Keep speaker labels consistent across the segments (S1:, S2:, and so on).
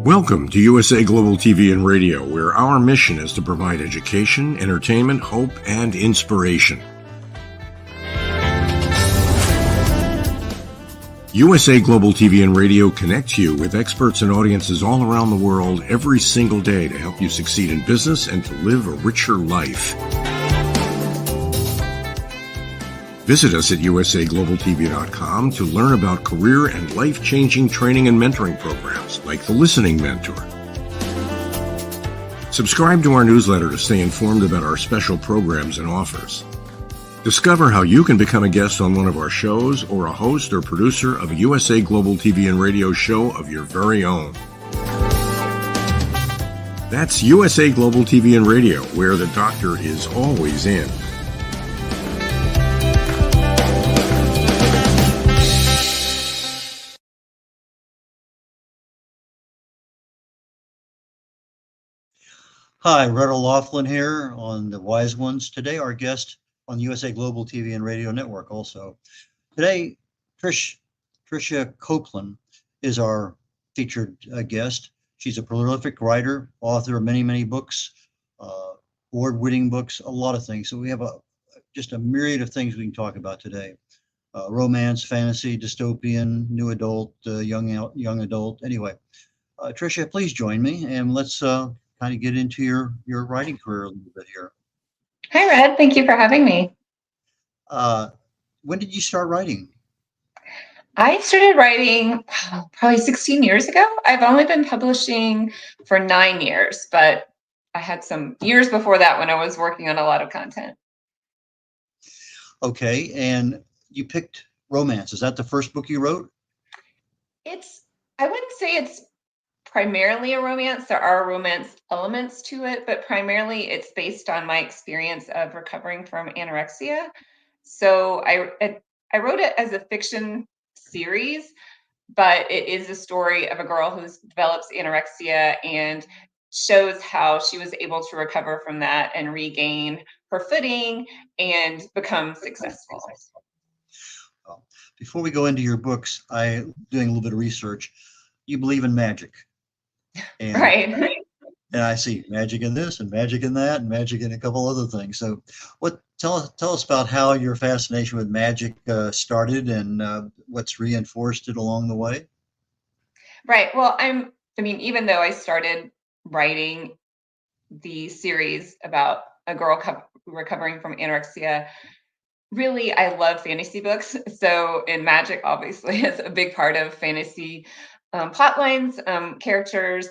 S1: Welcome to USA Global TV and Radio, where our mission is to provide education, entertainment, hope, and inspiration. USA Global TV and Radio connects you with experts and audiences all around the world every single day to help you succeed in business and to live a richer life. Visit us at usaglobaltv.com to learn about career and life-changing training and mentoring programs like the Listening Mentor. Subscribe to our newsletter to stay informed about our special programs and offers. Discover how you can become a guest on one of our shows or a host or producer of a USA Global TV and Radio show of your very own. That's USA Global TV and Radio, where the doctor is always in.
S2: Hi, red.olaghlin here on The Wise Ones. Today, our guest on the USA Global TV and Radio Network also. Today, Tricia Copeland is our featured guest. She's a prolific writer, author of many books, award-winning books, a lot of things. So we have just a myriad of things we can talk about today. Romance, fantasy, dystopian, new adult, young adult. Anyway, Tricia, please join me and let's kind of get into your writing career a little bit here.
S3: Hi, Red. Thank you for having me.
S2: When did you start writing?
S3: I started writing probably 16 years ago. I've only been publishing for 9 years, but I had some years before that when I was working on a lot of content.
S2: Okay, and you picked romance. Is that the first book you wrote?
S3: I wouldn't say it's primarily a romance. There are romance elements to it, but primarily it's based on my experience of recovering from anorexia. So I wrote it as a fiction series, but it is a story of a girl who develops anorexia and shows how she was able to recover from that and regain her footing and become successful.
S2: Well, before we go into your books, I'm doing a little bit of research. You believe in magic. And,
S3: right.
S2: And I see magic in this and magic in that and magic in a couple other things. So tell us about how your fascination with magic started and what's reinforced it along the way.
S3: Right. Well, even though I started writing the series about a girl recovering from anorexia, really, I love fantasy books. So, and magic obviously is a big part of fantasy plot lines, characters,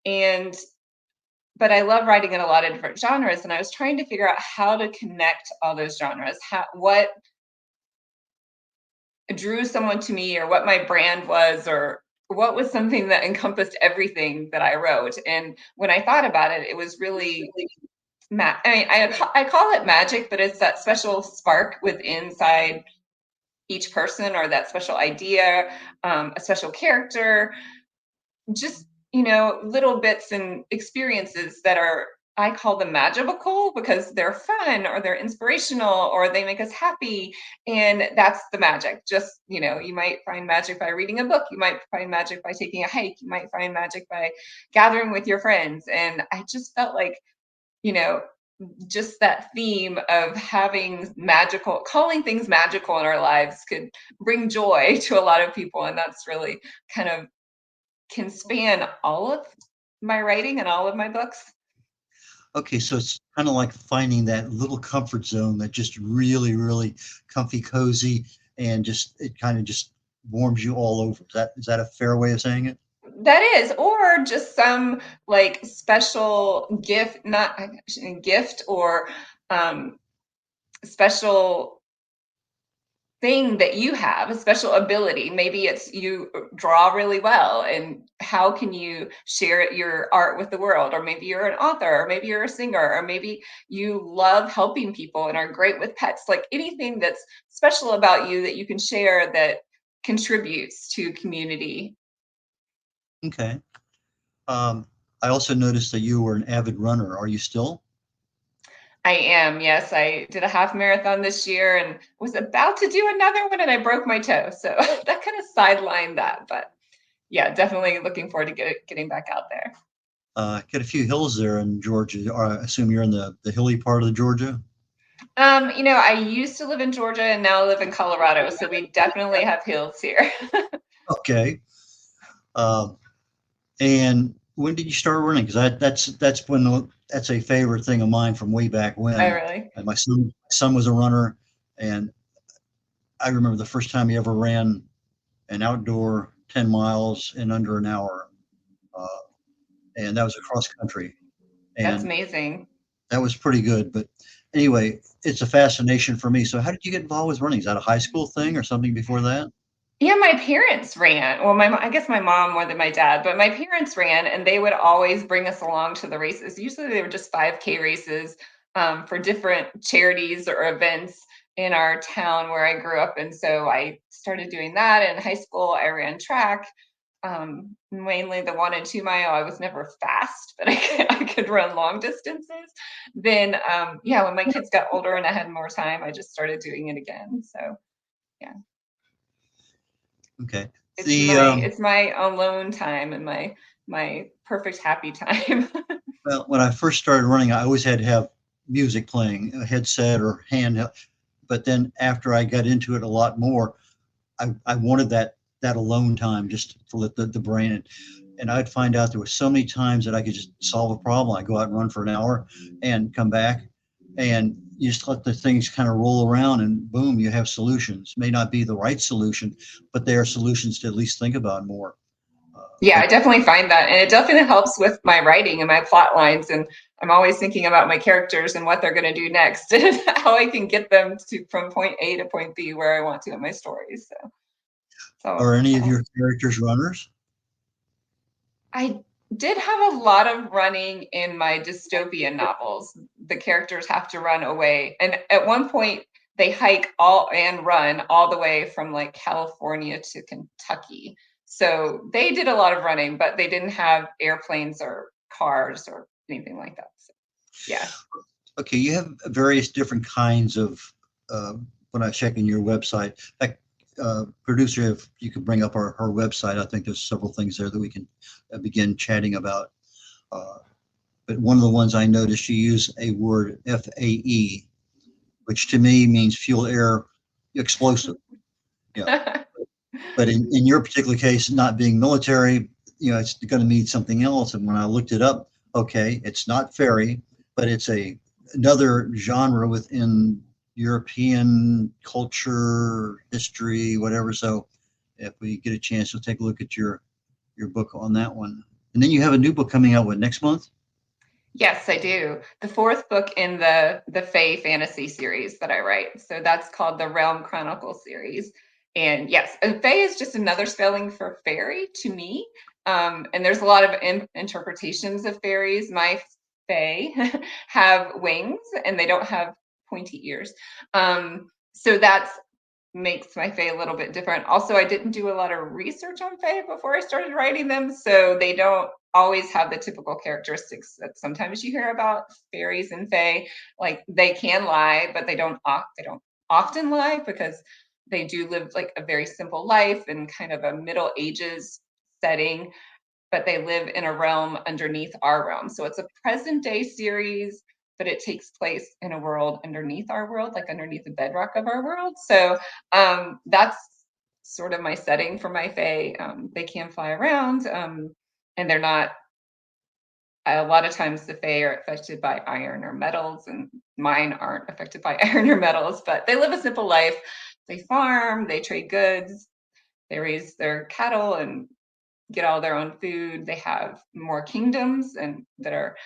S3: but I love writing in a lot of different genres, and I was trying to figure out how to connect all those genres, what drew someone to me, or what my brand was, or what was something that encompassed everything that I wrote. And when I thought about it, it was really, I call it magic, but it's that special spark inside each person, or that special idea, a special character, just, little bits and experiences that I call them magical because they're fun or they're inspirational or they make us happy. And that's the magic. Just, you might find magic by reading a book. You might find magic by taking a hike. You might find magic by gathering with your friends. And I just felt like, just that theme of calling things magical in our lives could bring joy to a lot of people. And that's really kind of can span all of my writing and all of my books.
S2: Okay, so it's kind of like finding that little comfort zone that just really comfy, cozy, and it kind of just warms you all over. Is that a fair way of saying it?
S3: That is, or just some like special gift, not gift or special thing that you have, a special ability. Maybe it's you draw really well, and how can you share your art with the world? Or maybe you're an author, or maybe you're a singer, or maybe you love helping people and are great with pets. Like anything that's special about you that you can share that contributes to community.
S2: Okay. I also noticed that you were an avid runner. Are you still?
S3: I am, yes. I did a half marathon this year and was about to do another one and I broke my toe. So that kind of sidelined that, but yeah, definitely looking forward to getting back out there.
S2: Got a few hills there in Georgia. I assume you're in the hilly part of Georgia.
S3: I used to live in Georgia and now live in Colorado, so we definitely have hills here.
S2: Okay. And when did you start running? Because that's a favorite thing of mine from way back when.
S3: Oh, really?
S2: And my son was a runner, and I remember the first time he ever ran an outdoor 10 miles in under an hour, uh, and that was across country,
S3: That's
S2: and
S3: amazing.
S2: that was pretty good. But anyway, it's a fascination for me. So, how did you get involved with running? Is that a high school thing or something before that?
S3: Yeah, my parents ran. Well, I guess my mom more than my dad, but my parents ran, and they would always bring us along to the races. Usually, they were just 5K races for different charities or events in our town where I grew up. And so I started doing that in high school. I ran track, mainly the 1 and 2 mile. I was never fast, but I could run long distances. Then, yeah, when my kids got older and I had more time, I just started doing it again. So, yeah.
S2: Okay.
S3: It's my alone time and my perfect happy time.
S2: Well, when I first started running, I always had to have music playing, a headset or handheld. But then after I got into it a lot more, I wanted that alone time just to let the brain and I'd find out there were so many times that I could just solve a problem. I go out and run for an hour and come back, and you just let the things kind of roll around, and boom, you have solutions. May not be the right solution, but they are solutions to at least think about more.
S3: Yeah,
S2: But
S3: I definitely find that, and it definitely helps with my writing and my plot lines. And I'm always thinking about my characters and what they're going to do next, and how I can get them to from point A to point B where I want to in my stories. So
S2: are any of your characters runners?
S3: I did have a lot of running in my dystopian novels. The characters have to run away. And at one point, they hike all and run all the way from like California to Kentucky. So they did a lot of running, but they didn't have airplanes or cars or anything like that. So, yeah.
S2: Okay, you have various different kinds of when I check in your website. Like producer, if you could bring up her website, I think there's several things there that we can begin chatting about. Uh, but one of the ones I noticed, you use a word FAE, which to me means fuel air explosive. Yeah, but in your particular case, not being military, it's going to mean something else. And when I looked it up, okay, it's not fairy, but it's another genre within European culture, history, whatever. So if we get a chance, we'll take a look at your book on that one. And then you have a new book coming out, what, next month?
S3: Yes, I do. The fourth book in the Fae fantasy series that I write. So that's called the Realm Chronicle series. And yes, Fae is just another spelling for fairy to me. And there's a lot of interpretations of fairies. My Fae have wings and they don't have pointy ears. So that's makes my Fae a little bit different. Also, I didn't do a lot of research on Fae before I started writing them, so they don't always have the typical characteristics that sometimes you hear about fairies and Fae. Like they can lie, but they don't often lie because they do live like a very simple life in kind of a Middle Ages setting, but they live in a realm underneath our realm. So it's a present day series, but it takes place in a world underneath our world, like underneath the bedrock of our world. So that's sort of my setting for my Fae. They can fly around, and they're not. A lot of times, the Fae are affected by iron or metals, and mine aren't affected by iron or metals. But they live a simple life. They farm, they trade goods, they raise their cattle, and get all their own food. They have more kingdoms and that are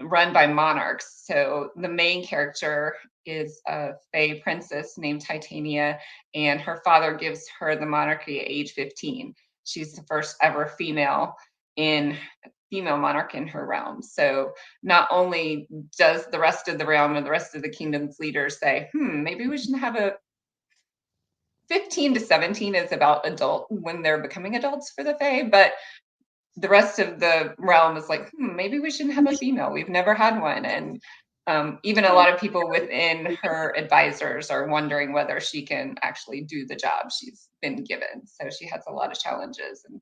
S3: run by monarchs. So the main character is a Fae princess named Titania, and her father gives her the monarchy at age 15. She's the first ever female monarch in her realm. So not only does the rest of the realm and the rest of the kingdom's leaders say, maybe we should have a 15 to 17 is about adult when they're becoming adults for the Fae, but the rest of the realm is like, maybe we shouldn't have a female. We've never had one. And even a lot of people within her advisors are wondering whether she can actually do the job she's been given. So she has a lot of challenges. And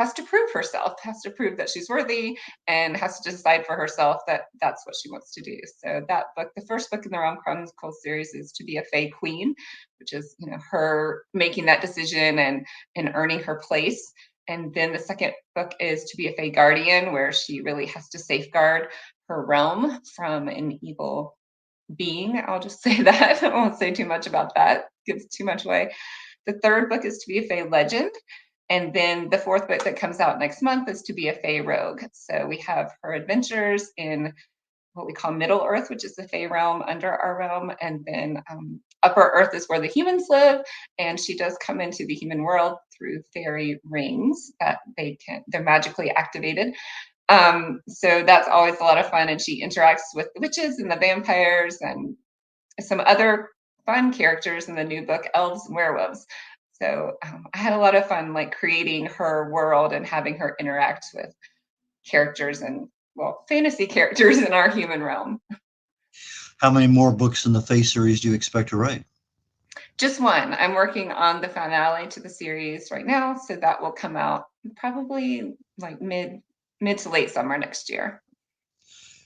S3: has to prove herself, has to prove that she's worthy, and has to decide for herself that that's what she wants to do. So that book, the first book in the Realm Chronicles series, is To Be a Fae Queen, which is, her making that decision and earning her place. And then the second book is To Be a Fae Guardian, where she really has to safeguard her realm from an evil being. I'll just say that. I won't say too much about that. Gives too much away. The third book is To Be a Fae Legend. And then the fourth book that comes out next month is To Be a Fae Rogue. So we have her adventures in what we call Middle Earth, which is the Fae realm under our realm. And then Upper Earth is where the humans live. And she does come into the human world through fairy rings that they're magically activated. So that's always a lot of fun. And she interacts with the witches and the vampires and some other fun characters in the new book, elves and werewolves. So I had a lot of fun like creating her world and having her interact with characters and, well, fantasy characters in our human realm.
S2: How many more books in the Fae series do you expect to write?
S3: Just one. I'm working on the finale to the series right now, so that will come out probably like mid to late summer next year.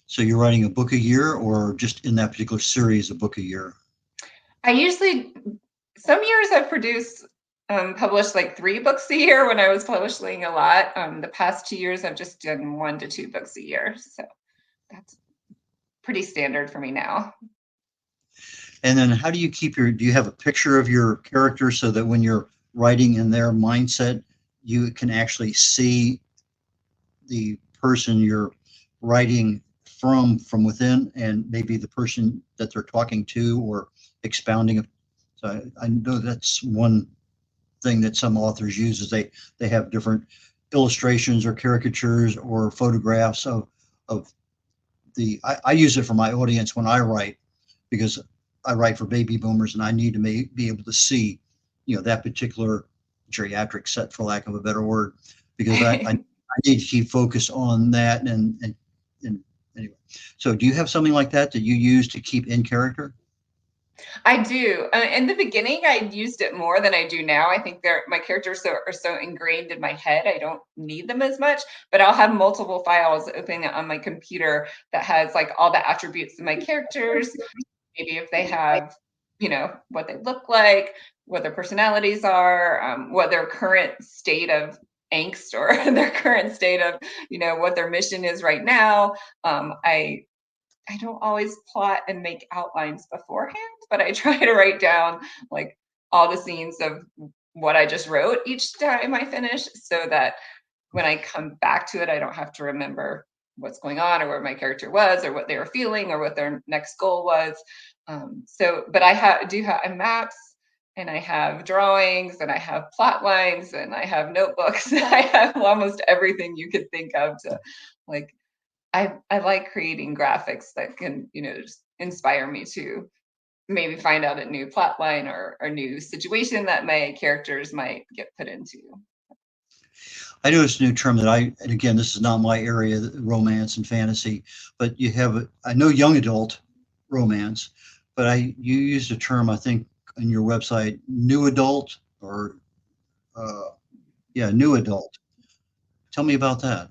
S2: So you're writing a book a year, or just in that particular series, a book a year?
S3: I usually, some years I've published like 3 books a year when I was publishing a lot. The past 2 years I've just done 1 to 2 books a year. So that's pretty standard for me now.
S2: And then how do you do you have a picture of your character so that when you're writing in their mindset, you can actually see the person you're writing from within, and maybe the person that they're talking to or expounding? So I know that's one thing that some authors use, is they have different illustrations or caricatures or photographs of I use it for my audience when I write, because I write for baby boomers and I need to be able to see, that particular geriatric set, for lack of a better word, because I need to keep focused on that. And anyway, so do you have something like that you use to keep in character?
S3: I do. In the beginning, I used it more than I do now. I think my characters are so ingrained in my head, I don't need them as much. But I'll have multiple files open on my computer that has like all the attributes of my characters. Maybe if they have, what they look like, what their personalities are, what their current state of angst or their current state of, what their mission is right now. I don't always plot and make outlines beforehand, but I try to write down like all the scenes of what I just wrote each time I finish, so that when I come back to it, I don't have to remember what's going on or where my character was or what they were feeling or what their next goal was. But I do have maps, and I have drawings, and I have plot lines, and I have notebooks. I have almost everything you could think of to like. I like creating graphics that can, just inspire me to maybe find out a new plot line or a new situation that my characters might get put into.
S2: I noticed a new term and again, this is not my area, romance and fantasy, but I know young adult romance, but you used a term, I think, on your website, new adult, or new adult. Tell me about that.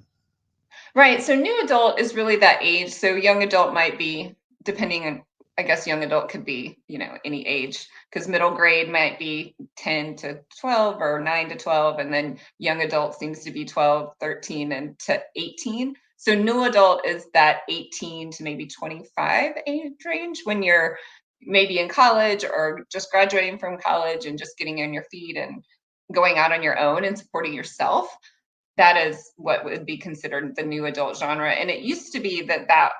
S3: Right. So new adult is really that age. So young adult might be, depending on, I guess young adult could be, any age, because middle grade might be 10 to 12 or 9 to 12. And then young adult seems to be 12, 13 and to 18. So new adult is that 18 to maybe 25 age range, when you're maybe in college or just graduating from college and just getting on your feet and going out on your own and supporting yourself. That is what would be considered the new adult genre. And it used to be that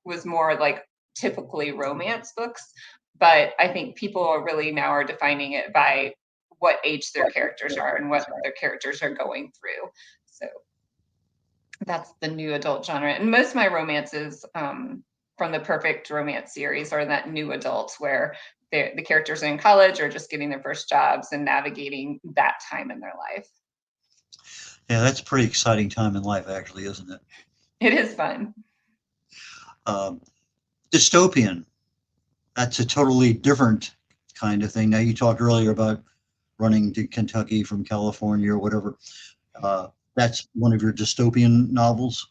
S3: was more like typically romance books, but I think people are really now are defining it by what age their characters are and what their characters are going through. So that's the new adult genre. And most of my romances from the Perfect Romance series are that new adult, where the characters are in college or just getting their first jobs and navigating that time in their life.
S2: Yeah, that's a pretty exciting time in life, actually, isn't it?
S3: It is fun.
S2: Dystopian. That's a totally different kind of thing. Now, you talked earlier about running to Kentucky from California or whatever. that's one of your dystopian novels.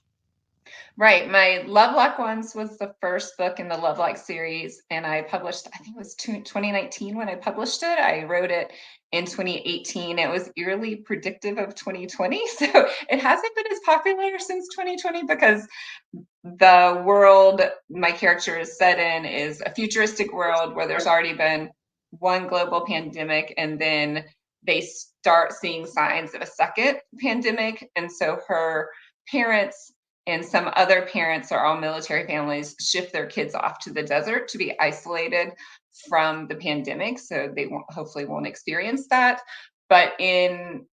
S3: Right. My Lovelock Ones was the first book in the Lovelock series, and I published, I think it was 2019 when I published it. I wrote it in 2018. It was eerily predictive of 2020. So it hasn't been as popular since 2020 because the world my character is set in is a futuristic world where there's already been one global pandemic, and then they start seeing signs of a second pandemic. And so her parents and some other parents are all military families shift their kids off to the desert to be isolated from the pandemic, so they hopefully won't experience that. But in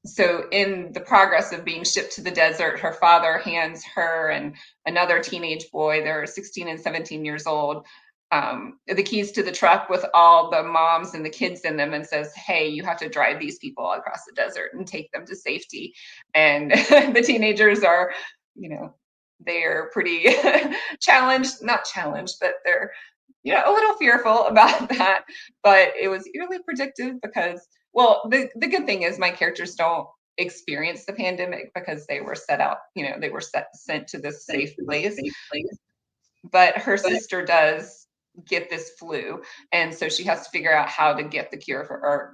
S3: the progress of being shipped to the desert, her father hands her and another teenage boy, they're 16 and 17 years old, the keys to the truck with all the moms and the kids in them, and says, hey, you have to drive these people across the desert and take them to safety. And the teenagers are, they're pretty not challenged, but they're, a little fearful about that. But it was eerily predictive because, well, the good thing is my characters don't experience the pandemic because they were sent to this safe place. But her sister does get this flu, and so she has to figure out how to get the cure or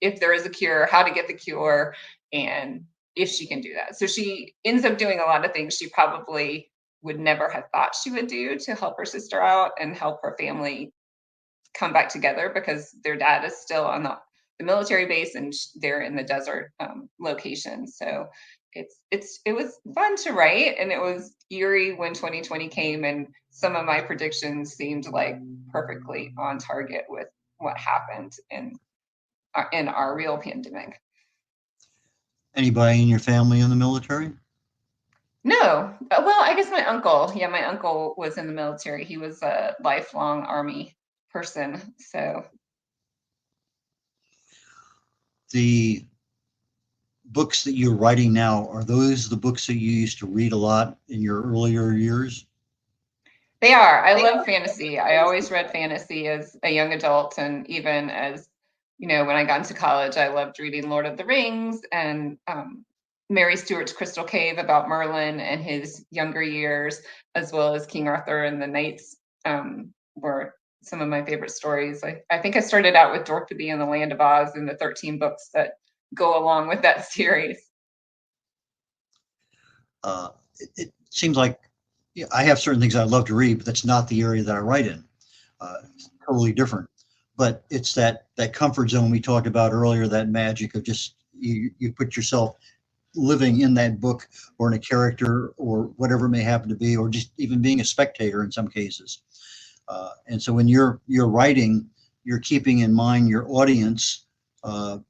S3: if there is a cure, how to get the cure, and if she can do that. So she ends up doing a lot of things she probably would never have thought she would do to help her sister out and help her family come back together, because their dad is still on the military base and they're in the desert location. So it was fun to write, and it was eerie when 2020 came and some of my predictions seemed like perfectly on target with what happened in our real pandemic.
S2: Anybody in your family in the military?
S3: No. Well, I guess my uncle. Yeah, my uncle was in the military. He was a lifelong Army person. So
S2: The books that you're writing now, are those the books that you used to read a lot in your earlier years?
S3: they are. I love fantasy. I always read fantasy as a young adult, and even as, when I got into college, I loved reading Lord of the Rings and Mary Stuart's Crystal Cave about Merlin and his younger years, as well as King Arthur and the Knights, were some of my favorite stories. I think I started out with Dorothy and the Land of Oz and the 13 books that go along with that series.
S2: It seems like I have certain things I love to read, but that's not the area that I write in. It's totally different. But it's that comfort zone we talked about earlier, that magic of just you put yourself living in that book or in a character or whatever it may happen to be, or just even being a spectator in some cases. And so when you're writing, you're keeping in mind your audience,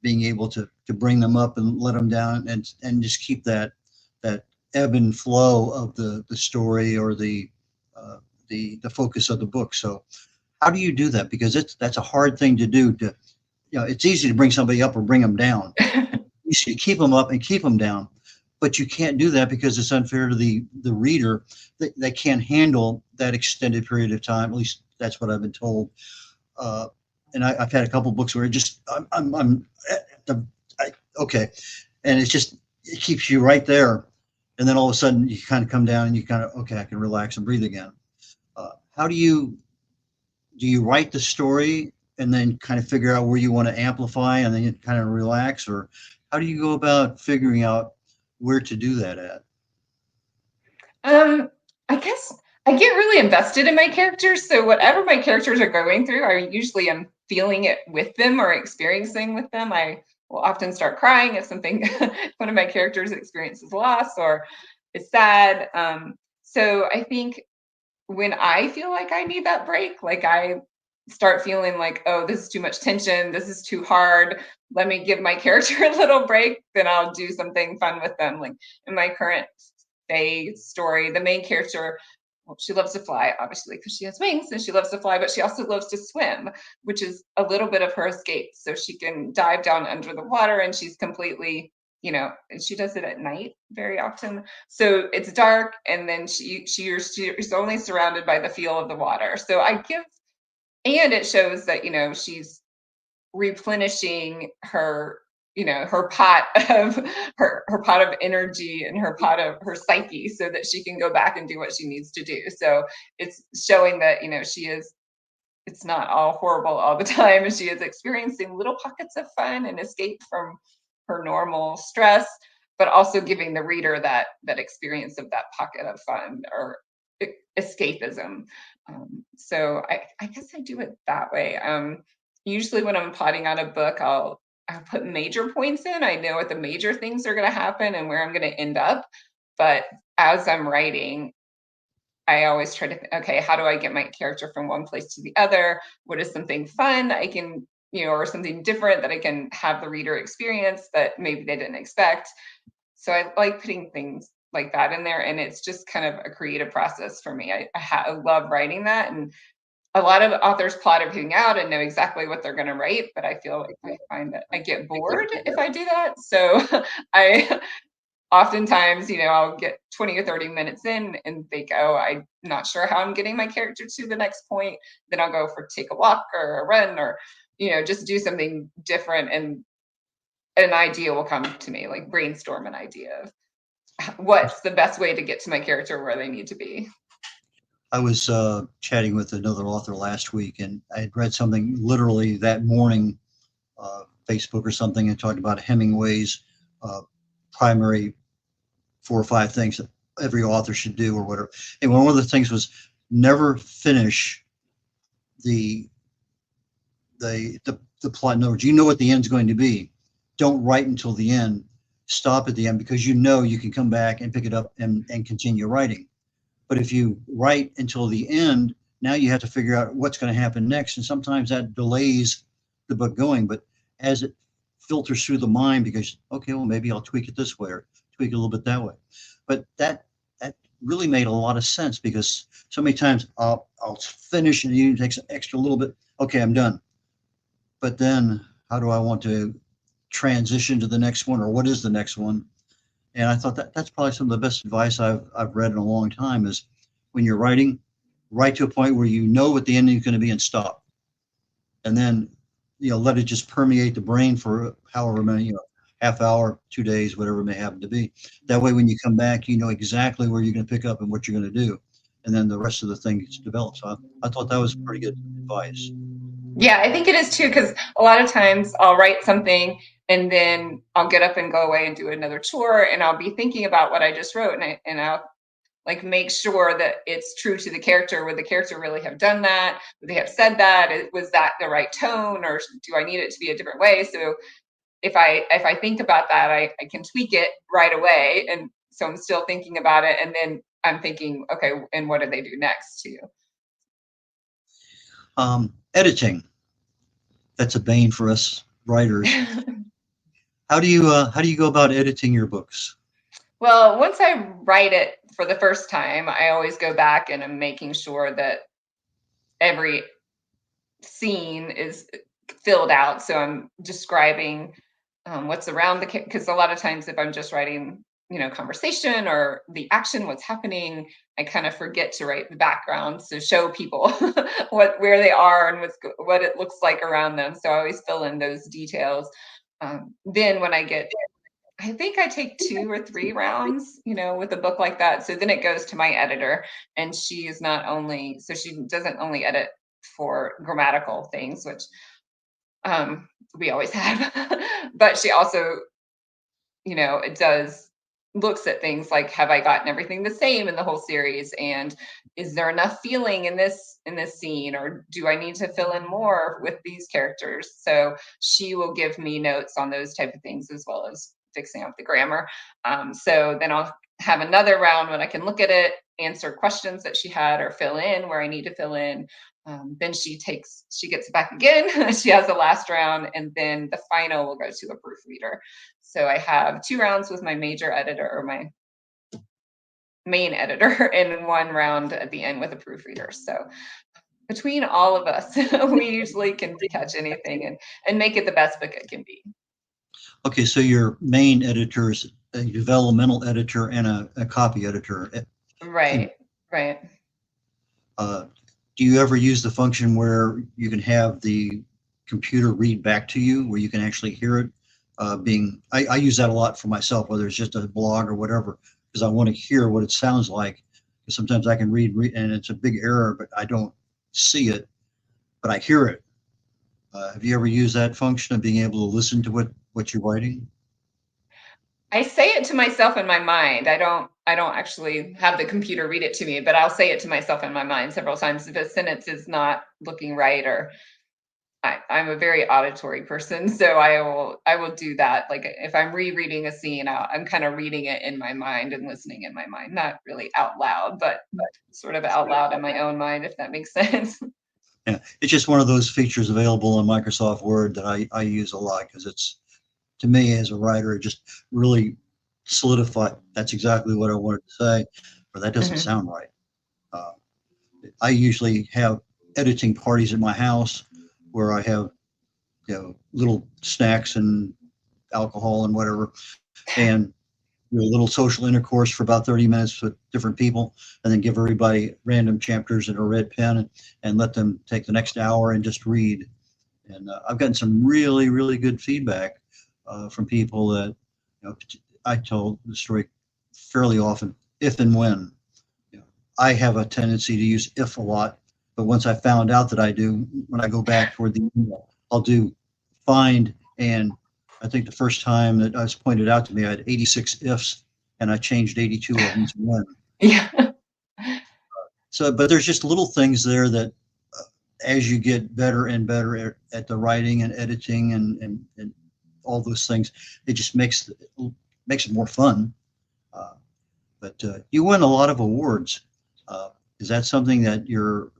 S2: being able to bring them up and let them down, and just keep that ebb and flow of the story or the focus of the book. So how do you do that? Because that's a hard thing to do. It's easy to bring somebody up or bring them down. You should keep them up and keep them down, but you can't do that because it's unfair to the reader. They can't handle that extended period of time. At least that's what I've been told. And I've had a couple books where okay, and it keeps you right there, and then all of a sudden you kind of come down and you kind of, okay, I can relax and breathe again. How do you write the story and then kind of figure out where you want to amplify and then you kind of relax, or how do you go about figuring out where to do that at?
S3: I guess I get really invested in my characters. So whatever my characters are going through, I usually am feeling it with them or experiencing with them. I will often start crying if one of my characters experiences loss or is sad. So I think when I feel like I need that break, like I start feeling like, oh, this is too much tension, this is too hard, let me give my character a little break, then I'll do something fun with them. Like in my current story, the main character, well, she loves to fly, obviously, because she has wings and she loves to fly, but she also loves to swim, which is a little bit of her escape. So she can dive down under the water, and she's completely, and she does it at night very often. So it's dark, and then she's only surrounded by the feel of the water. So and it shows that, she's replenishing her her pot of her pot of energy and her pot of her psyche, so that she can go back and do what she needs to do. So it's showing that it's not all horrible all the time, and she is experiencing little pockets of fun and escape from her normal stress, but also giving the reader that experience of that pocket of fun or escapism. So I guess I do it that way. Usually when I'm plotting out a book, I'll put major points in. I know what the major things are going to happen and where I'm going to end up. But as I'm writing, I always try to think, okay, how do I get my character from one place to the other? What is something fun I can, or something different that I can have the reader experience that maybe they didn't expect? So I like putting things like that in there, and it's just kind of a creative process for me. I love writing that, and a lot of authors plot everything out and know exactly what they're going to write, but I feel like I find that I get bored if I do that. So I oftentimes, I'll get 20 or 30 minutes in and think, oh, I'm not sure how I'm getting my character to the next point. Then I'll go for take a walk or a run, or, just do something different, and an idea will come to me, like brainstorm an idea of what's the best way to get to my character where they need to be.
S2: I was chatting with another author last week, and I had read something literally that morning, Facebook or something, and talked about Hemingway's primary 4 or 5 things that every author should do or whatever. And one of the things was never finish the plot. In other words, you know what the end's going to be. Don't write until the end. Stop at the end, because you can come back and pick it up and continue writing. But if you write until the end, now you have to figure out what's going to happen next. And sometimes that delays the book going. But as it filters through the mind, because, okay, well, maybe I'll tweak it this way or tweak it a little bit that way. But that really made a lot of sense, because so many times I'll finish and it takes an extra little bit. Okay, I'm done. But then how do I want to transition to the next one, or what is the next one? And I thought that's probably some of the best advice I've read in a long time, is when you're writing, write to a point where you know what the ending is going to be and stop. And then, let it just permeate the brain for however many, half hour, 2 days, whatever it may happen to be. That way, when you come back, you know exactly where you're going to pick up and what you're going to do. And then the rest of the thing gets developed. So I thought that was pretty good advice.
S3: Yeah, I think it is too, because a lot of times I'll write something and then I'll get up and go away and do another chore, and I'll be thinking about what I just wrote, and I'll like make sure that it's true to the character. Would the character really have done that? Would they have said that? Was that the right tone, or do I need it to be a different way? So if I think about that, I can tweak it right away, and so I'm still thinking about it, and then I'm thinking, okay, and what do they do next too?
S2: Editing. That's a bane for us writers. How do you go about editing your books?
S3: Well, once I write it for the first time, I always go back and I'm making sure that every scene is filled out. So I'm describing what's around because a lot of times if I'm just writing, conversation or the action, what's happening, I kind of forget to write the background. So show people where they are and what it looks like around them. So I always fill in those details. Then when I think I take 2 or 3 rounds, with a book like that. So then it goes to my editor, and she doesn't only edit for grammatical things, which we always have, but she also, looks at things like, have I gotten everything the same in the whole series? And is there enough feeling in this scene, or do I need to fill in more with these characters? So she will give me notes on those type of things, as well as fixing up the grammar. So then I'll have another round when I can look at it, answer questions that she had, or fill in where I need to fill in. Then she gets it back again. She has the last round, and then the final will go to a proofreader. So I have 2 rounds with my major editor, or my main editor, and 1 round at the end with a proofreader. So between all of us, we usually can catch anything and make it the best book it can be.
S2: Okay, so your main editor is a developmental editor and a copy editor.
S3: Right.
S2: Do you ever use the function where you can have the computer read back to you, where you can actually hear it I use that a lot for myself, whether it's just a blog or whatever, because I want to hear what it sounds like. Because sometimes I can read and it's a big error, but I don't see it, but I hear it. Have you ever used that function of being able to listen to what you're writing?
S3: I say it to myself in my mind. I don't actually have the computer read it to me, but I'll say it to myself in my mind several times if a sentence is not looking right, or I'm a very auditory person, so I will do that. Like if I'm rereading a scene, I'm kind of reading it in my mind and listening in my mind, not really out loud, but sort of out loud in my own mind, if that makes sense.
S2: Yeah, it's just one of those features available in Microsoft Word that I use a lot because it's, to me as a writer, it just really solidified. That's exactly what I wanted to say, or that doesn't
S3: Mhm.
S2: sound right. Uh, I usually have editing parties at my house where I have, little snacks and alcohol and whatever, and do a little social intercourse for about 30 minutes with different people, and then give everybody random chapters in a red pen and let them take the next hour and just read. And I've gotten some really, really good feedback from people that, I tell the story fairly often, if and when. You know, I have a tendency to use if a lot, but once I found out that I do, when I go back toward the email, I'll do find. And I think the first time that I was pointed out to me, I had 86 ifs and I changed 82 of them to when.
S3: Yeah.
S2: So, but there's just little things there that as you get better and better at the writing and editing and all those things, it just makes it more fun. Uh, but you win a lot of awards. Is that something that your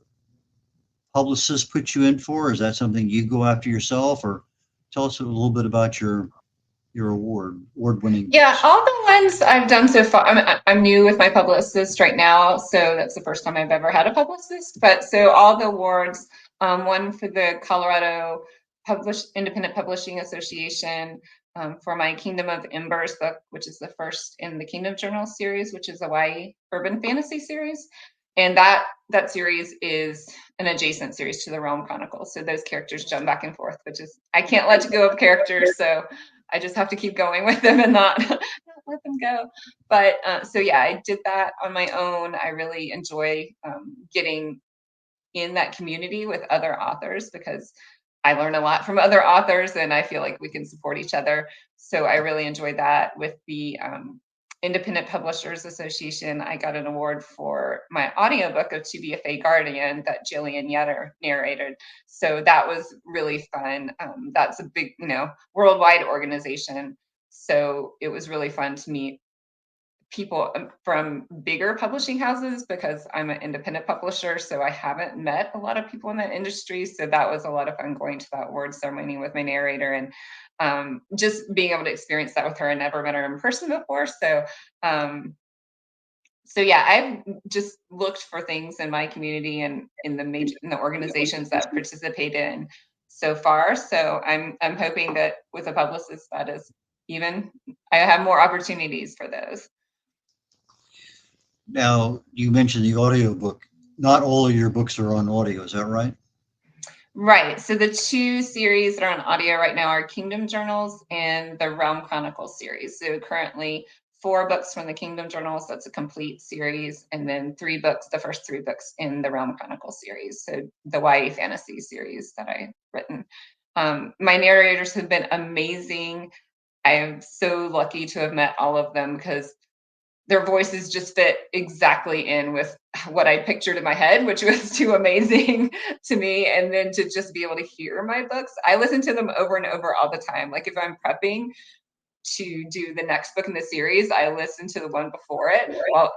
S2: publicist put you in for? Is that something you go after yourself? Or tell us a little bit about your award-winning
S3: Yeah,
S2: books.
S3: all the ones I've done so far, I'm new with my publicist right now, so that's the first time I've ever had a publicist. But so all the awards, one for the Colorado Independent Publishing Association, for my Kingdom of Embers book, which is the first in the Kingdom Journal series, which is a YA urban fantasy series. And that series is an adjacent series to the Realm Chronicles. So those characters jump back and forth, which is, I can't let go of characters, so I just have to keep going with them and not let them go. But so yeah, I did that on my own. I really enjoy getting in that community with other authors because I learn a lot from other authors and I feel like we can support each other. So I really enjoyed that. With the Independent Publishers Association, I got an award for my audiobook of To Be a Fey Guardian that Jillian Yetter narrated. So that was really fun. That's a big, worldwide organization. So it was really fun to meet people from bigger publishing houses because I'm an independent publisher, so I haven't met a lot of people in that industry. So that was a lot of fun going to that award ceremony with my narrator and just being able to experience that with her. I never met her in person before, um, so yeah, I've just looked for things in my community and in the organizations that participate in so far. So I'm hoping that with a publicist that is even, I have more opportunities for those.
S2: Now, you mentioned the audiobook. Not all of your books are on audio, is that right?
S3: Right. So the two series that are on audio right now are Kingdom Journals and the Realm Chronicles series. So currently 4 books from the Kingdom Journals, that's a complete series, and then 3 books, the first 3 books in the Realm Chronicles series. So the YA fantasy series that I've written. My narrators have been amazing. I am so lucky to have met all of them because their voices just fit exactly in with what I pictured in my head, which was too amazing to me. And then to just be able to hear my books, I listen to them over and over all the time. Like if I'm prepping to do the next book in the series, I listen to the one before it while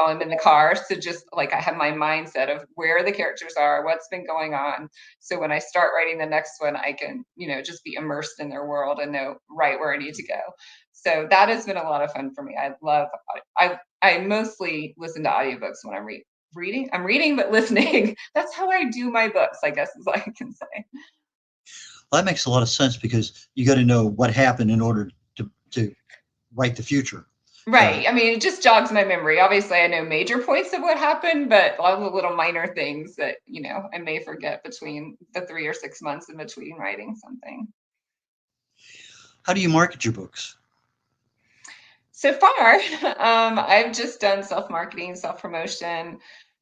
S3: I'm in the car. So just like I have my mindset of where the characters are, what's been going on. So when I start writing the next one, I can, just be immersed in their world and know right where I need to go. So that has been a lot of fun for me. I mostly listen to audiobooks when I'm reading. I'm reading but listening. That's how I do my books, I guess is what I can say.
S2: Well, that makes a lot of sense because you got to know what happened in order to write the future. So,
S3: Right. I mean, it just jogs my memory. Obviously, I know major points of what happened, but all the little minor things that, I may forget between the 3 or 6 months in between writing something.
S2: How do you market your books?
S3: So far, I've just done self-marketing, self-promotion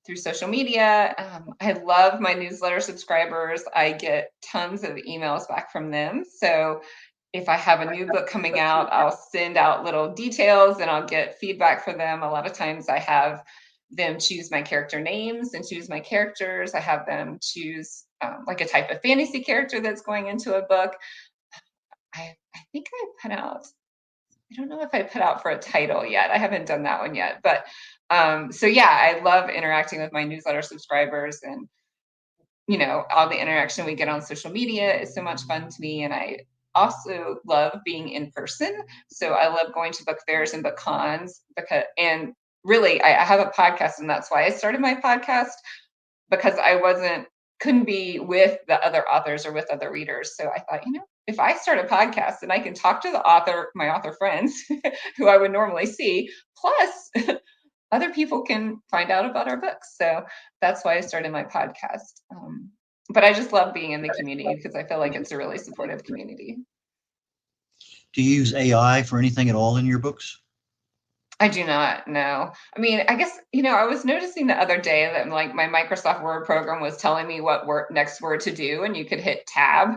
S3: through social media. I love my newsletter subscribers. I get tons of emails back from them. So if I have a new book coming out, I'll send out little details and I'll get feedback for them. A lot of times I have them choose my character names and choose my characters. I have them choose like a type of fantasy character that's going into a book. I think I don't know if I put out for a title yet. I haven't done that one yet. But so yeah, I love interacting with my newsletter subscribers, and all the interaction we get on social media is so much fun to me. And I also love being in person. So I love going to book fairs and book cons and really I have a podcast, and that's why I started my podcast, because couldn't be with the other authors or with other readers. So I thought, if I start a podcast and I can talk to my author friends who I would normally see, plus other people can find out about our books. So that's why I started my podcast. But I just love being in the community because I feel like it's a really supportive community.
S2: Do you use AI for anything at all in your books?
S3: I do not know. I mean, I guess, I was noticing the other day that like my Microsoft Word program was telling me what next word to do, and you could hit tab.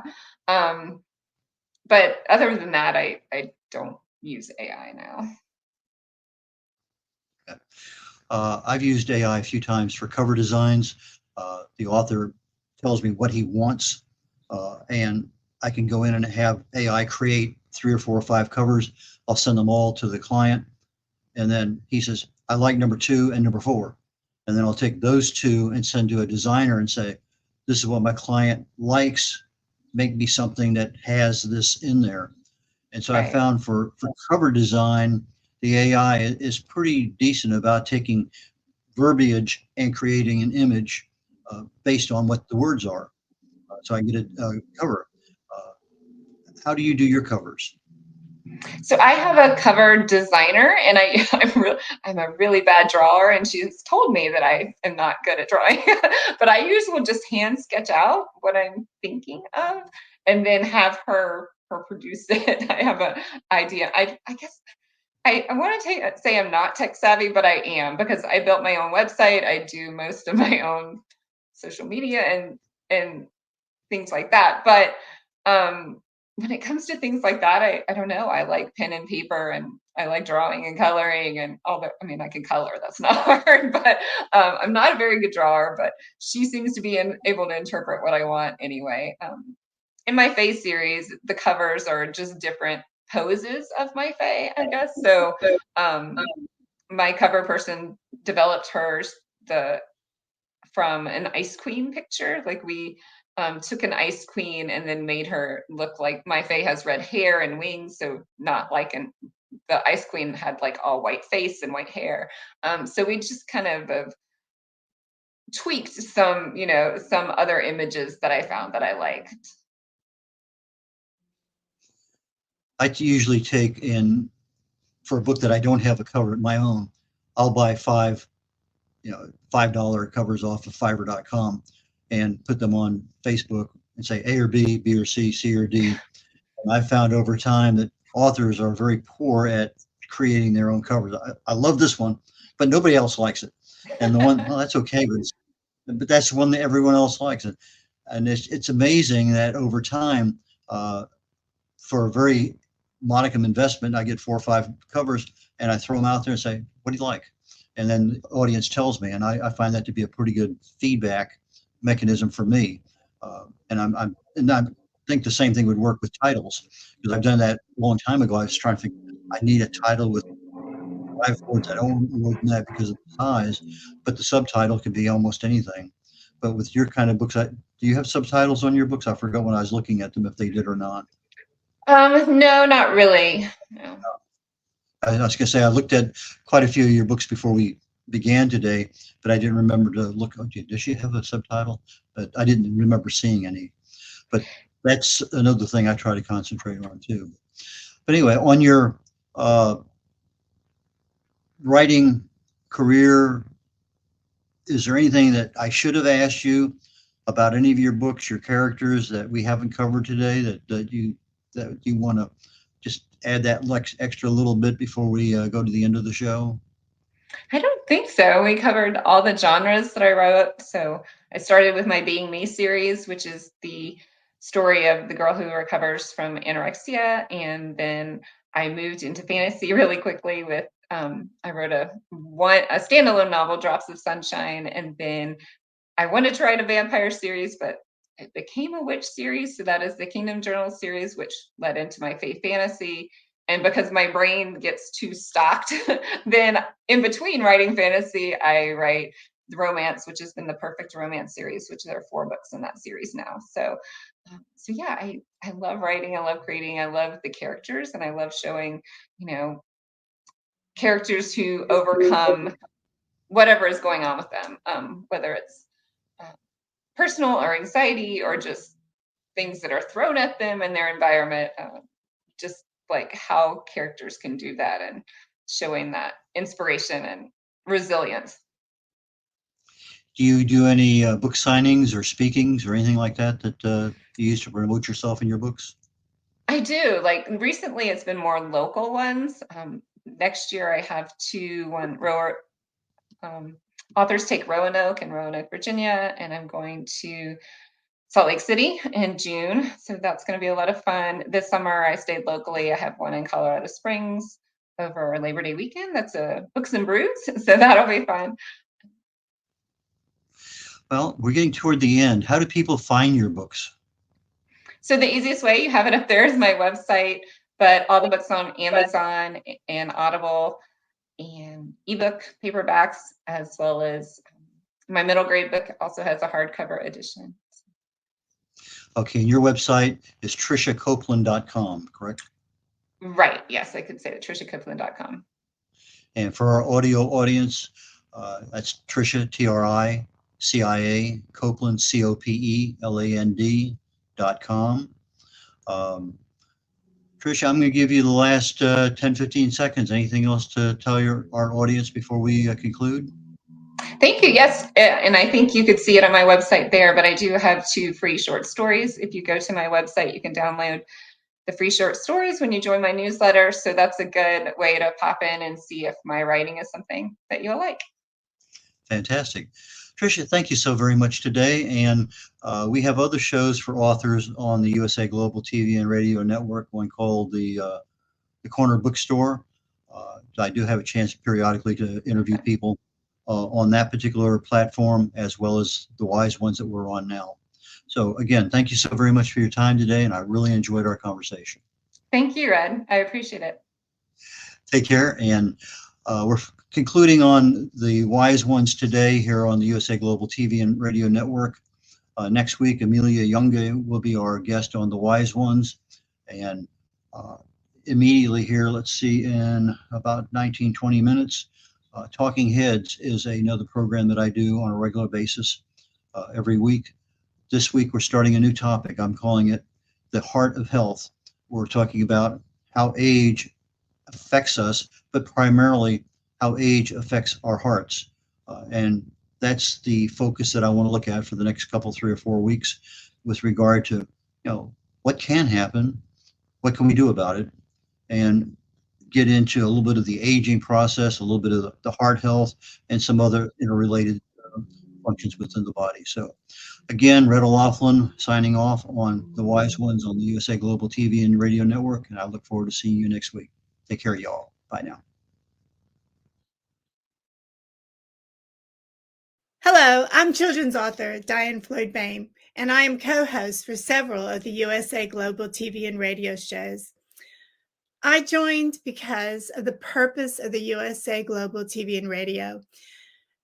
S3: But other than that, I don't use AI now.
S2: I've used AI a few times for cover designs. The author tells me what he wants, and I can go in and have AI create 3 or 4 or 5 covers. I'll send them all to the client. And then he says, I like number 2 and number 4. And then I'll take those 2 and send to a designer and say, this is what my client likes. Make me something that has this in there. And so I found for cover design, the AI is pretty decent about taking verbiage and creating an image based on what the words are. So I get a cover. How do you do your covers?
S3: So I have a cover designer, and I'm a really bad drawer, and she's told me that I am not good at drawing, but I usually will just hand sketch out what I'm thinking of and then have her produce it. I have an idea. I guess I want to say I'm not tech savvy, but I am, because I built my own website. I do most of my own social media and things like that. But when it comes to things like that, I don't know. I like pen and paper, and I like drawing and coloring and all that. I mean, I can color. That's not hard, but I'm not a very good drawer, but she seems to be able to interpret what I want anyway. In my Fae series, the covers are just different poses of my Fae, I guess. So my cover person developed hers from an Ice Queen picture. Like we took an Ice Queen and then made her look like my Fae has red hair and wings, so not like the Ice Queen had like all white face and white hair. So we just kind of tweaked some other images that I found that I liked.
S2: I usually take in, for a book that I don't have a cover of my own, I'll buy $5 covers off of Fiverr.com and put them on Facebook and say A or B, B or C, C or D. And I found over time that authors are very poor at creating their own covers. I love this one, but nobody else likes it. And the one, well, that's okay, but that's the one that everyone else likes it. And it's amazing that over time, for a very modicum investment, I get 4 or 5 covers and I throw them out there and say, what do you like? And then the audience tells me, and I find that to be a pretty good feedback mechanism for me. And I think the same thing would work with titles, because I've done that a long time ago. I was trying to think, I need a title with 5 words. I don't want more than that because of the size, but the subtitle could be almost anything. But with your kind of books, do you have subtitles on your books? I forgot when I was looking at them if they did or not.
S3: No, not really. No.
S2: I was going to say, I looked at quite a few of your books before we began today, but I didn't remember to look. Oh, does she have a subtitle? But I didn't remember seeing any. But that's another thing I try to concentrate on too. But anyway, on your writing career, is there anything that I should have asked you about any of your books, your characters, that we haven't covered today that you want to just add that extra little bit before we go to the end of the show?
S3: I don't think so. We covered all the genres that I wrote. So I started with my Being Me series, which is the story of the girl who recovers from anorexia. And then I moved into fantasy really quickly with I wrote a standalone novel, Drops of Sunshine, and then I wanted to write a vampire series, but it became a witch series. So that is the Kingdom Journal series, which led into my faith fantasy. And because my brain gets too stocked, then in between writing fantasy, I write the romance, which has been the Perfect Romance series, which there are 4 books in that series now. So yeah, I love writing. I love creating. I love the characters, and I love showing, characters who overcome whatever is going on with them, whether it's uh, personal or anxiety or just things that are thrown at them in their environment. Just like how characters can do that and showing that inspiration and resilience.
S2: Do you do any book signings or speakings or anything like that you use to promote yourself in your books?
S3: I do. Like recently, it's been more local ones. Next year, I have authors take Roanoke in Roanoke, Virginia, and I'm going to Salt Lake City in June. So that's going to be a lot of fun. This summer, I stayed locally. I have one in Colorado Springs over Labor Day weekend. That's a Books and Brews. So that'll be fun.
S2: Well, we're getting toward the end. How do people find your books?
S3: So the easiest way, you have it up there, is my website, but all the books on Amazon and Audible and ebook paperbacks, as well as my middle grade book also has a hardcover edition.
S2: Okay, and your website is triciacopeland.com, correct?
S3: Right. Yes, I could say that. TriciaCopeland.com.
S2: And for our audio audience, that's Tricia, TRICIA, Copeland, COPELAND.com. Tricia, I'm going to give you the last 10, 15 seconds. Anything else to tell our audience before we conclude?
S3: Thank you. Yes. And I think you could see it on my website there, but I do have 2 free short stories. If you go to my website, you can download the free short stories when you join my newsletter. So that's a good way to pop in and see if my writing is something that you'll like.
S2: Fantastic. Tricia, thank you so very much today. And we have other shows for authors on the USA Global TV and Radio Network, one called the Corner Bookstore. I do have a chance periodically to interview people on that particular platform, as well as the wise ones that we're on now. So again, thank you so very much for your time today, and I really enjoyed our conversation.
S3: Thank you, Red. I appreciate it.
S2: Take care, and we're concluding on the wise ones today here on the USA Global TV and Radio Network. Next week, Amelia Younge will be our guest on the wise ones, and immediately here, let's see, in about 19, 20 minutes, Talking Heads is another program that I do on a regular basis every week. This week, we're starting a new topic. I'm calling it The Heart of Health. We're talking about how age affects us, but primarily how age affects our hearts. And that's the focus that I want to look at for the next couple, 3 or 4 weeks with regard to, what can happen, what can we do about it, and get into a little bit of the aging process, a little bit of the heart health, and some other interrelated functions within the body. So again, red.olaghlin signing off on the wise ones on the USA Global TV and Radio Network, and I look forward to seeing you next week. Take care, y'all. Bye now.
S4: Hello, I'm children's author Diane Floyd Bain, and I am co-host for several of the USA Global TV and radio shows. I joined because of the purpose of the USA Global TV and radio.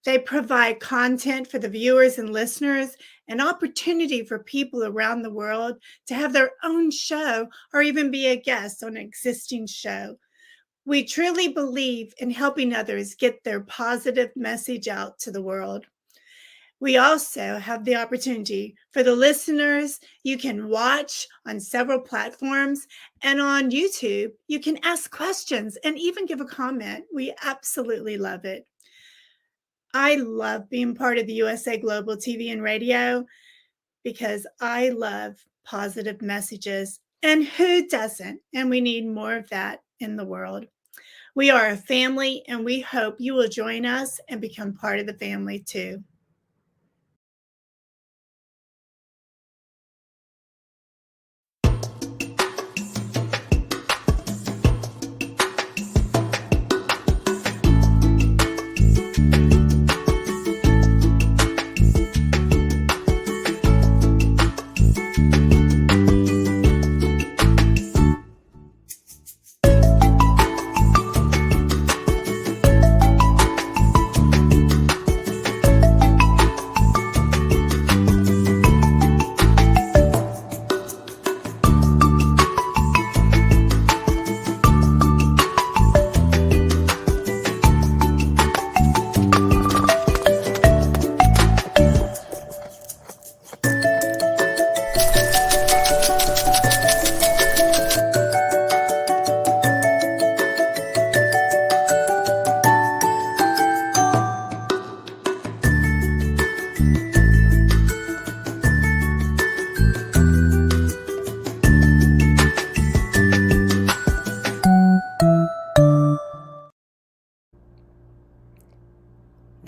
S4: They provide content for the viewers and listeners, an opportunity for people around the world to have their own show or even be a guest on an existing show. We truly believe in helping others get their positive message out to the world. We also have the opportunity for the listeners. You can watch on several platforms, and on YouTube, you can ask questions and even give a comment. We absolutely love it. I love being part of the USA Global TV and Radio because I love positive messages And who doesn't? And we need more of that in the world. We are a family, and we hope you will join us and become part of the family too.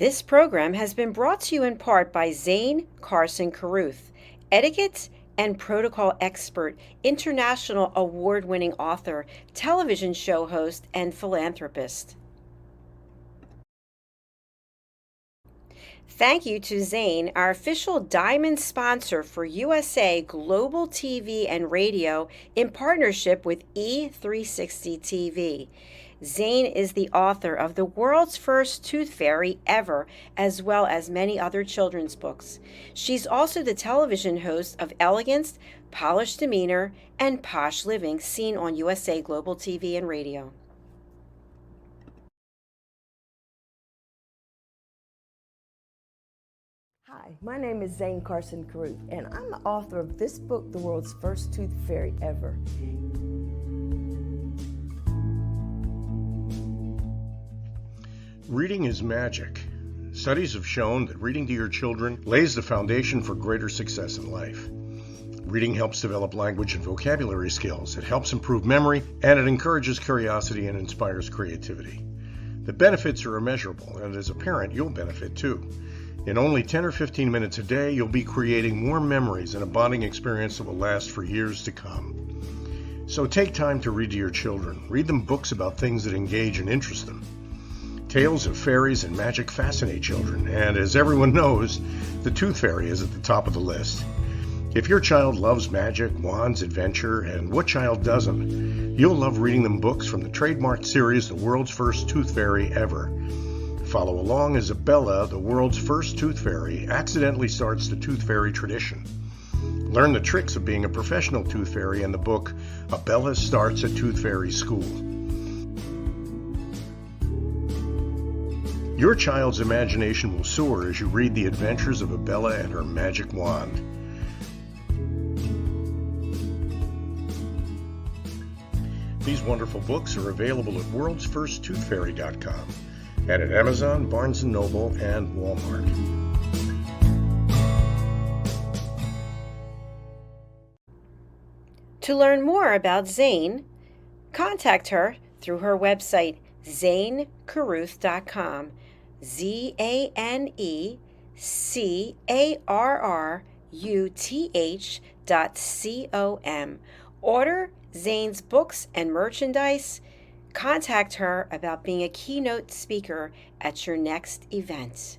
S5: This program has been brought to you in part by Zane Carson Carruth, etiquette and protocol expert, international award-winning author, television show host, and philanthropist. Thank you to Zane, our official diamond sponsor for USA Global TV and Radio in partnership with E360 TV. Zane is the author of The World's First Tooth Fairy Ever, as well as many other children's books. She's also the television host of Elegance, Polished Demeanor, and Posh Living, seen on USA Global TV and Radio.
S6: Hi, my name is Zane Carson Carruth, and I'm the author of this book, The World's First Tooth Fairy Ever.
S1: Reading is magic. Studies have shown that reading to your children lays the foundation for greater success in life. Reading helps develop language and vocabulary skills. It helps improve memory, and it encourages curiosity and inspires creativity. The benefits are immeasurable, and as a parent, you'll benefit too. In only 10 or 15 minutes a day, you'll be creating more memories and a bonding experience that will last for years to come. So take time to read to your children. Read them books about things that engage and interest them. Tales of fairies and magic fascinate children, and as everyone knows, the Tooth Fairy is at the top of the list. If your child loves magic, wands, adventure, and what child doesn't, you'll love reading them books from the trademarked series The World's First Tooth Fairy Ever. Follow along as Abella, the world's first tooth fairy, accidentally starts the tooth fairy tradition. Learn the tricks of being a professional tooth fairy in the book Abella Starts a Tooth Fairy School. Your child's imagination will soar as you read the adventures of Abella and her magic wand. These wonderful books are available at worldsfirsttoothfairy.com and at Amazon, Barnes & Noble, and Walmart.
S5: To learn more about Zane, contact her through her website, zanecarruth.com, ZANECARRUTH.com. Order Zane's books and merchandise. Contact her about being a keynote speaker at your next event.